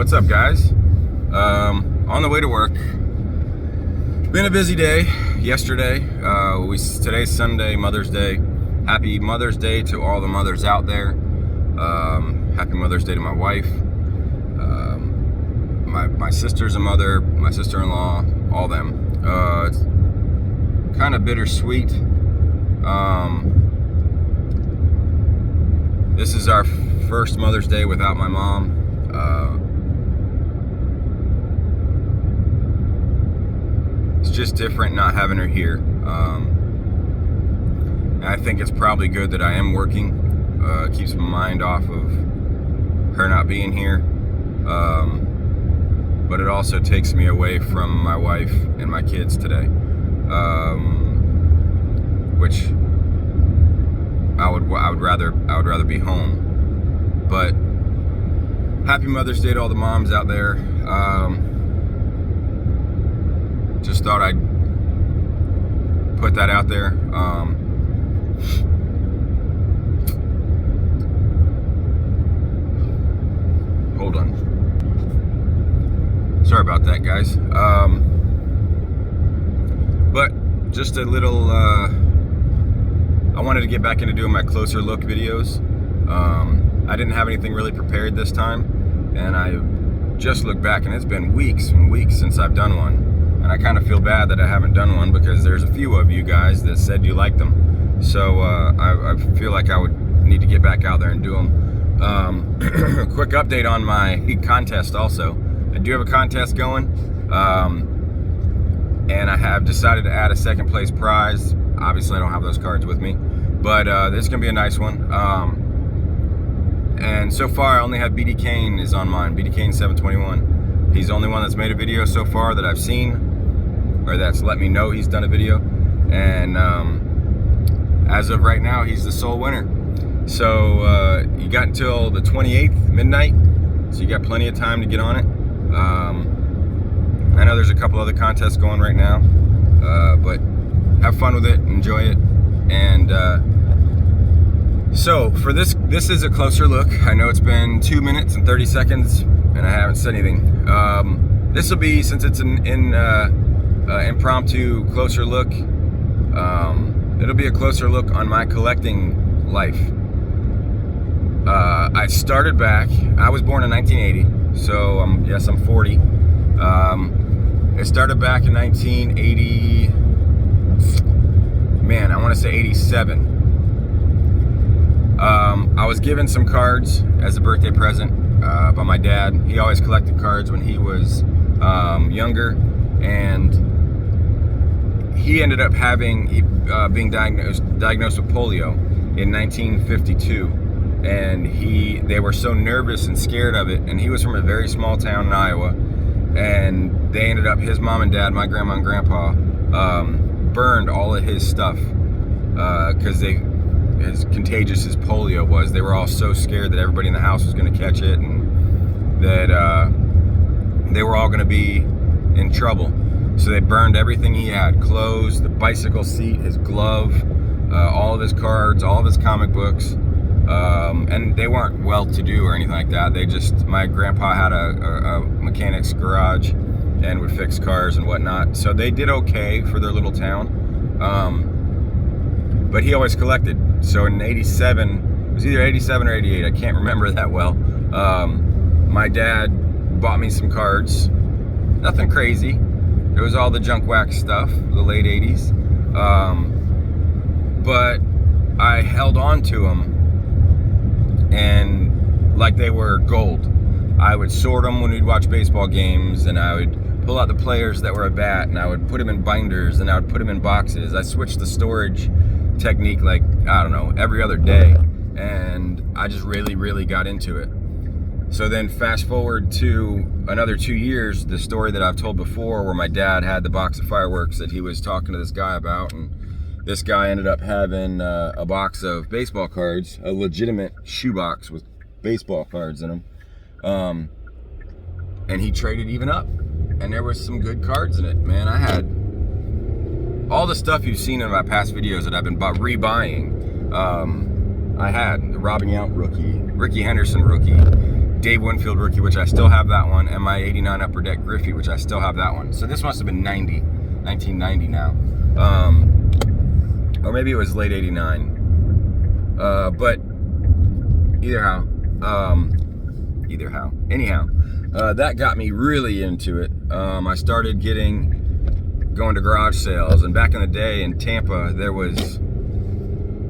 What's up, guys? On the way to work. Been a busy day. Yesterday, today's Sunday, Mother's Day. Happy Mother's Day to all the mothers out there. Happy Mother's Day to my wife. My sister's a mother, my sister-in-law, all them. It's kind of bittersweet. This is our first Mother's Day without my mom. It's just different not having her here. I think it's probably good that I am working. Keeps my mind off of her not being here. But it also takes me away from my wife and my kids today. Which I would rather be home. But happy Mother's Day to all the moms out there. Just thought I'd put that out there. Hold on. Sorry about that, guys. But just a little, I wanted to get back into doing my closer look videos. I didn't have anything really prepared this time, and I just looked back and it's been weeks and weeks since I've done one. And I kind of feel bad that I haven't done one because there's a few of you guys that said you liked them. So I feel like I would need to get back out there and do them. Quick update on my contest also. I do have a contest going. And I have decided to add a second place prize. Obviously I don't have those cards with me, but this is gonna be a nice one. And so far I only have BD Kane is on mine, BD Kane 721. He's the only one that's made a video so far that I've seen, or that's let me know he's done a video. And as of right now, he's the sole winner. So you got until the 28th, midnight, so you got plenty of time to get on it. I know there's a couple other contests going right now, but have fun with it, enjoy it. And so for this is a closer look. I know it's been 2 minutes and 30 seconds and I haven't said anything. This will be, since it's an impromptu closer look, it'll be a closer look on my collecting life. I started back, I was born in 1980, so yes, I'm 40. I started back in 1980, man, I want to say 87. I was given some cards as a birthday present by my dad. He always collected cards when he was younger, and he ended up being diagnosed with polio in 1952. And they were so nervous and scared of it, and he was from a very small town in Iowa, and they ended up, his mom and dad, my grandma and grandpa, burned all of his stuff because as contagious as polio was, they were all so scared that everybody in the house was going to catch it, and that they were all going to be in trouble. So they burned everything he had: clothes, the bicycle seat, his glove, all of his cards, all of his comic books. And they weren't well-to-do or anything like that. My grandpa had a mechanic's garage and would fix cars and whatnot. So they did okay for their little town. But he always collected. So in 87, it was either 87 or 88, I can't remember that well. My dad bought me some cards. Nothing crazy. It was all the junk wax stuff, the late 80s. But I held on to them and like they were gold. I would sort them when we'd watch baseball games, and I would pull out the players that were at bat, and I would put them in binders, and I would put them in boxes. I switched the storage technique, like, I don't know, every other day, and I just really got into it. So then fast forward to another 2 years, the story that I've told before, where my dad had the box of fireworks that he was talking to this guy about, and this guy ended up having a box of baseball cards, a legitimate shoebox with baseball cards in them. And he traded even up, and there was some good cards in it, man. I had all the stuff you've seen in my past videos that I've been rebuying. I had the Robin Yount rookie, Rickey Henderson rookie, Dave Winfield rookie, which I still have that one, and my 89 Upper Deck Griffey, which I still have that one. So this must have been 1990 now. Or maybe it was late 89. But anyhow, that got me really into it. I started going to garage sales, and back in the day in Tampa,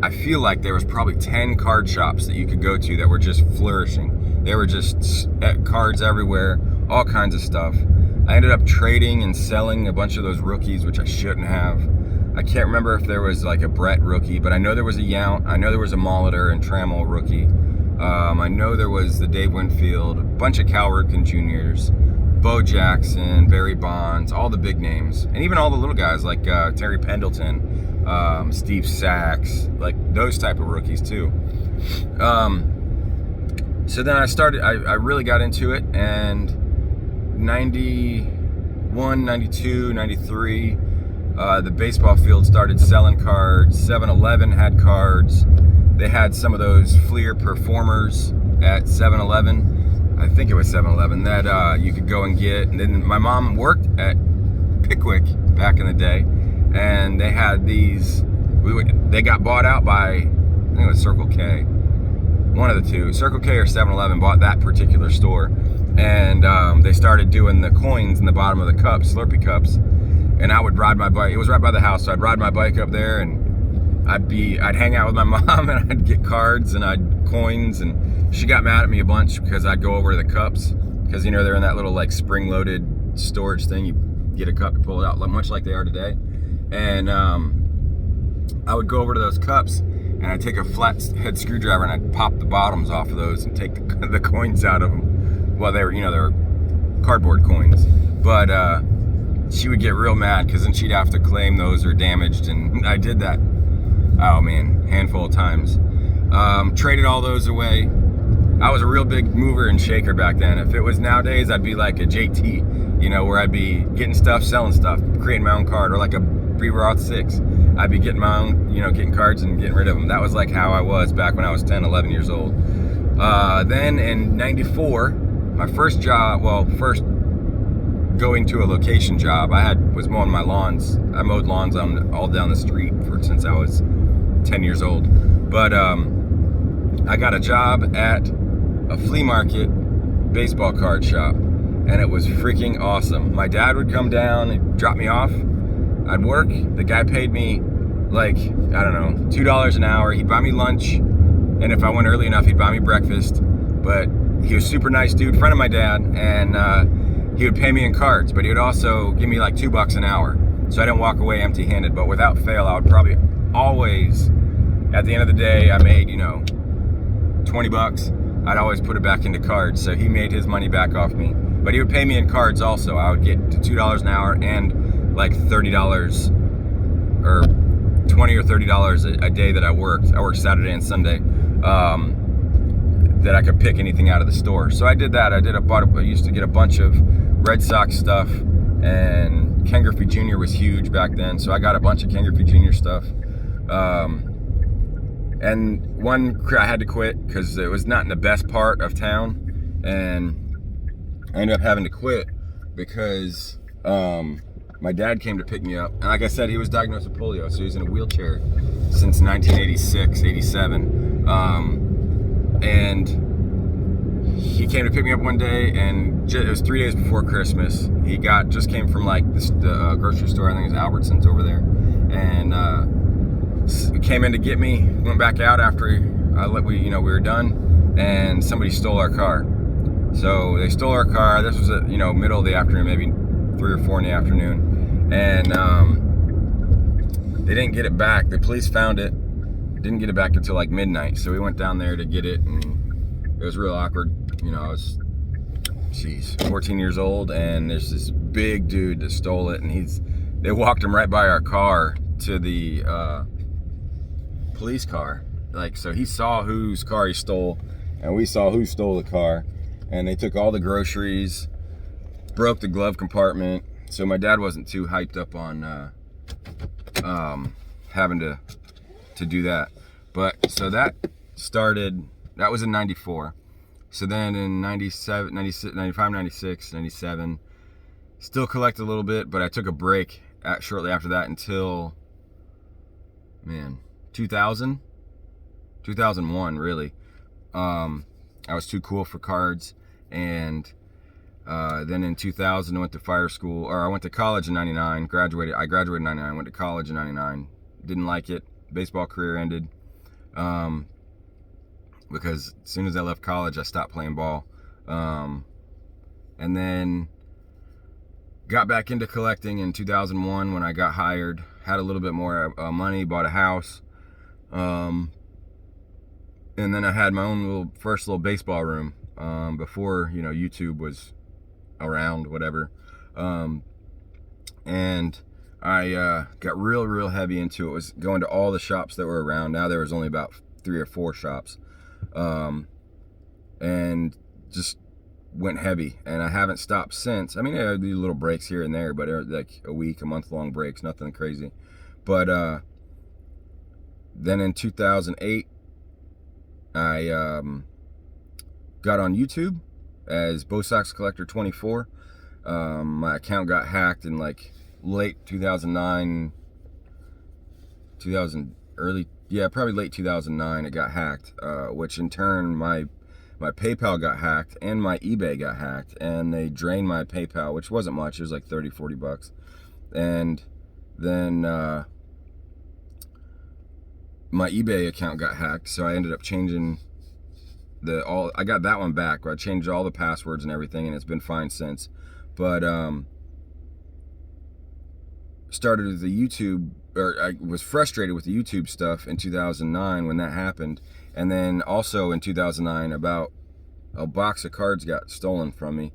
I feel like there was probably 10 card shops that you could go to that were just flourishing. There were just cards everywhere, all kinds of stuff. I ended up trading and selling a bunch of those rookies, which I shouldn't have. I can't remember if there was like a Brett rookie, but I know there was a Yount. I know there was a Molitor and Trammell rookie. I know there was the Dave Winfield, a bunch of Cal Ripken Juniors, Bo Jackson, Barry Bonds, all the big names, and even all the little guys like Terry Pendleton, Steve Sachs, like those type of rookies too. So then I really got into it, and 91, 92, 93, the baseball field started selling cards. 7-Eleven had cards. They had some of those Fleer Performers at 7-Eleven. I think it was 7-Eleven that you could go and get. And then my mom worked at Pickwick back in the day, and they had these. They got bought out by, I think it was Circle K. One of the two, Circle K or 7-Eleven, bought that particular store, and they started doing the coins in the bottom of the cups, Slurpee cups. And I would ride my bike. It was right by the house, so I'd ride my bike up there, and I'd hang out with my mom, and I'd get cards and coins, and she got mad at me a bunch because I'd go over to the cups, because they're in that little like spring-loaded storage thing. You get a cup to pull it out, much like they are today, and I would go over to those cups, and I'd take a flat head screwdriver and I'd pop the bottoms off of those and take the coins out of them. Well, they were cardboard coins, but she would get real mad because then she'd have to claim those are damaged, and I did that. Oh man, handful of times. Traded all those away. I was a real big mover and shaker back then. If it was nowadays, I'd be like a JT, where I'd be getting stuff, selling stuff, creating my own card, or like a Pre-Roth 6. I'd be getting my own, getting cards and getting rid of them. That was like how I was back when I was 10, 11 years old. Then in 94, my first job, first going to a location job, was mowing my lawns. I mowed lawns all down the street since I was 10 years old. But I got a job at a flea market baseball card shop, and it was freaking awesome. My dad would come down and drop me off. I'd work. The guy paid me like, I don't know, $2 an hour. He'd buy me lunch, and if I went early enough, he'd buy me breakfast. But he was a super nice dude, friend of my dad, and he would pay me in cards, but he would also give me like $2 an hour. So I didn't walk away empty-handed, but without fail, I would probably always, at the end of the day, I made, $20. I'd always put it back into cards. So he made his money back off me, but he would pay me in cards also. I would get to $2 an hour and like $30 or $20 or $30 a day that I worked. I worked Saturday and Sunday, that I could pick anything out of the store. So I did that. I used to get a bunch of Red Sox stuff, and Ken Griffey Jr. was huge back then. So I got a bunch of Ken Griffey Jr. stuff. And I had to quit because it was not in the best part of town, and I ended up having to quit because my dad came to pick me up, and like I said, he was diagnosed with polio, so he was in a wheelchair since 1986, 87. And he came to pick me up one day, and it was 3 days before Christmas. He just came from like the grocery store, I think it was Albertsons over there, and came in to get me. Went back out after we were done, and somebody stole our car. So they stole our car. This was at middle of the afternoon, maybe 3 or 4 in the afternoon, and they didn't get it back. The police found it, didn't get it back until like midnight. So we went down there to get it, and it was real awkward. I was 14 years old, and there's this big dude that stole it, and they walked him right by our car to the police car. So he saw whose car he stole, and we saw who stole the car, and they took all the groceries, broke the glove compartment. So my dad wasn't too hyped up on having to do that. But so that was in 94. So then in 97, 96, 95, 96, 97, still collected a little bit, but I took a break shortly after that until, man, 2000, 2001, really. I was too cool for cards, and then in 2000 I went to fire school, or I went to college in 99, I graduated in 99, went to college in 99, didn't like it, baseball career ended, because as soon as I left college I stopped playing ball, and then got back into collecting in 2001 when I got hired, had a little bit more money, bought a house, and then I had my own first little baseball room, before, you know, YouTube was around, whatever. And I got real heavy into it. Was going to all the shops that were around. Now there was only about 3 or 4 shops, and just went heavy, and I haven't stopped since. I mean, I do little breaks here and there, but like a week, a month-long breaks, nothing crazy. But then in 2008, I got on YouTube as Bo Sox Collector 24. My account got hacked in like late 2009, probably late 2009. It got hacked, which in turn my PayPal got hacked and my eBay got hacked, and they drained my PayPal, which wasn't much. It was like 30, 40 bucks. And then my eBay account got hacked, so I ended up changing I got that one back. I changed all the passwords and everything, and it's been fine since. But started with the YouTube, or I was frustrated with the YouTube stuff in 2009 when that happened, and then also in 2009 about a box of cards got stolen from me.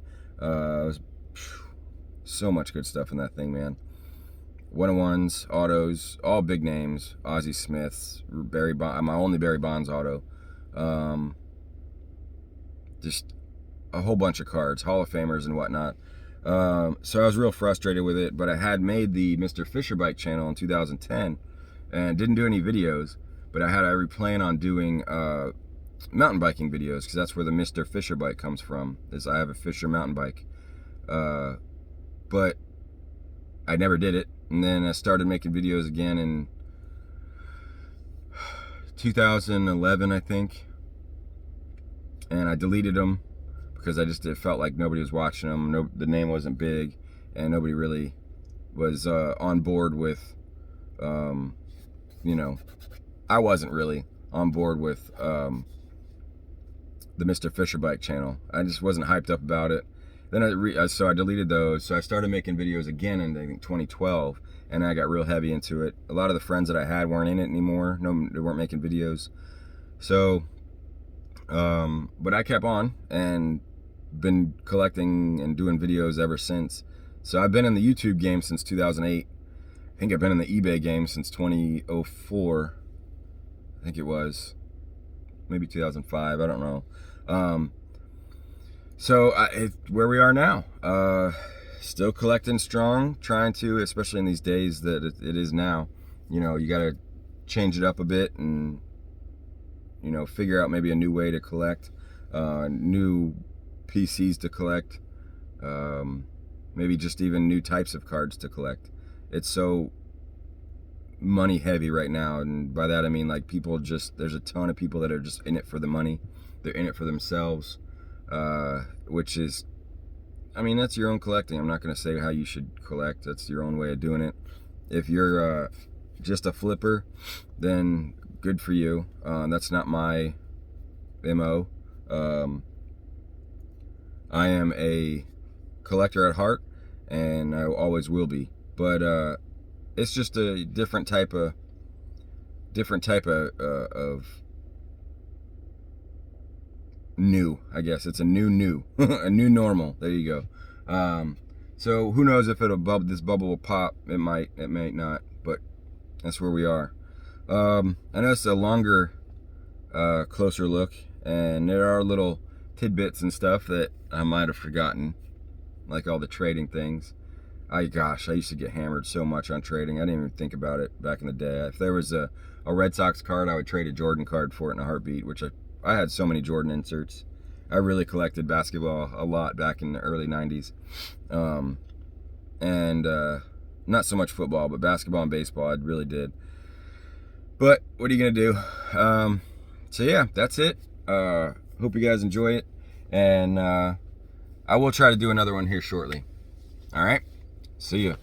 So much good stuff in that thing, man. 101s, autos, all big names, Ozzie Smiths, Barry Bonds, my only Barry Bonds auto, just a whole bunch of cards, Hall of Famers and whatnot. So I was real frustrated with it, but I had made the Mr. Fisher Bike channel in 2010 and didn't do any videos, but I plan on doing mountain biking videos, because that's where the Mr. Fisher Bike comes from, is I have a Fisher mountain bike. But I never did it. And then I started making videos again in 2011, I think. And I deleted them because it felt like nobody was watching them. The name wasn't big, and nobody really was on board with, you know, I wasn't really on board with the Mr. Fisher Bike channel. I just wasn't hyped up about it. Then so I deleted those. So I started making videos again in, I think, 2012, and I got real heavy into it. A lot of the friends that I had weren't in it anymore. No, they weren't making videos. So, but I kept on and been collecting and doing videos ever since. So I've been in the YouTube game since 2008. I think I've been in the eBay game since 2004. I think it was. Maybe 2005, I don't know. So where we are now, still collecting strong, trying to, especially in these days that it is now, you know, you got to change it up a bit and, you know, figure out maybe a new way to collect, new PCs to collect, maybe just even new types of cards to collect. It's so money heavy right now, and by that I mean, like, there's a ton of people that are just in it for the money. They're in it for themselves. Which is, I mean, that's your own collecting. I'm not going to say how you should collect. That's your own way of doing it. If you're just a flipper, then good for you. That's not my MO. I am a collector at heart, and I always will be. But it's just a different type of new, I guess. It's a new a new normal. There you go. So who knows if this bubble will pop. It might not, but that's where we are. I know it's a longer, closer look, and there are little tidbits and stuff that I might have forgotten, like all the trading things. I used to get hammered so much on trading. I didn't even think about it back in the day. If there was a Red Sox card, I would trade a Jordan card for it in a heartbeat, which I had so many Jordan inserts. I really collected basketball a lot back in the early 90s. And not so much football, but basketball and baseball, I really did. But what are you going to do? So yeah, that's it. Hope you guys enjoy it. And I will try to do another one here shortly. All right? See ya.